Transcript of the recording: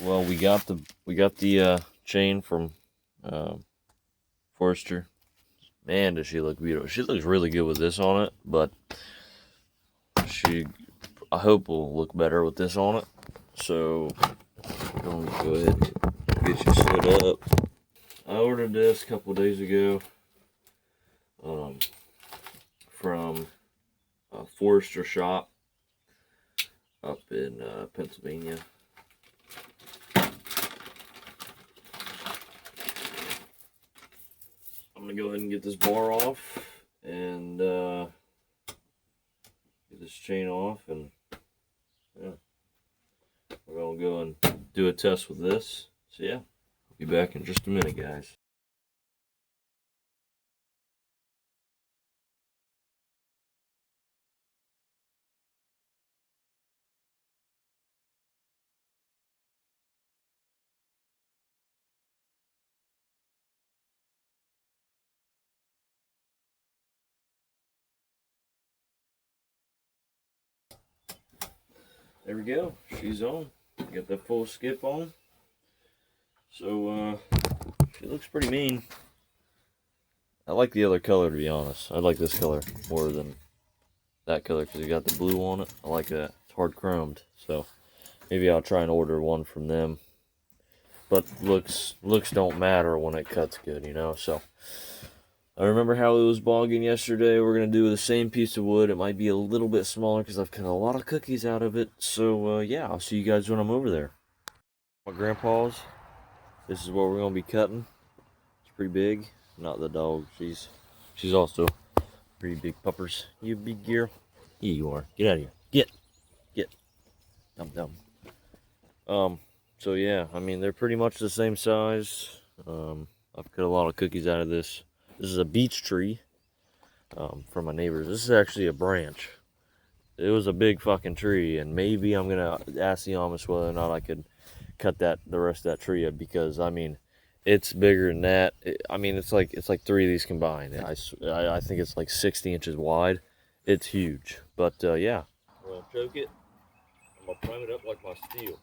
well, we got the chain from Forester. Man, does she look beautiful. She looks really good with this on it, but I hope will look better with this on it. So I'm going to go ahead and get you set up. I ordered this a couple days ago from a Forester shop up in Pennsylvania. I'm going to go ahead and get this bar off and get this chain off, and yeah, we're going to go and do a test with this. So yeah, I'll be back in just a minute, guys. There we go. She's on. Got that full skip on. So she looks pretty mean. I like the other color, to be honest. I like this color more than that color because you got the blue on it. I like that. It's hard chromed. So maybe I'll try and order one from them. But looks don't matter when it cuts good, you know. So I remember how it was bogging yesterday. We're going to do the same piece of wood. It might be a little bit smaller because I've cut a lot of cookies out of it. So, yeah, I'll see you guys when I'm over there. My grandpa's. This is what we're going to be cutting. It's pretty big. Not the dog. She's also pretty big puppers. You big girl. Here you are. Get out of here. Get. Dumb. So, yeah, I mean, they're pretty much the same size. I've cut a lot of cookies out of this. This is a beech tree from my neighbors. This is actually a branch. It was a big fucking tree, and maybe I'm gonna ask the Amish whether or not I could cut the rest of that tree up, because I mean, it's bigger than that. I mean, it's like 3 of these combined. I think it's like 60 inches wide. It's huge. But yeah, I'm gonna choke it. I'm gonna prime it up like my steel.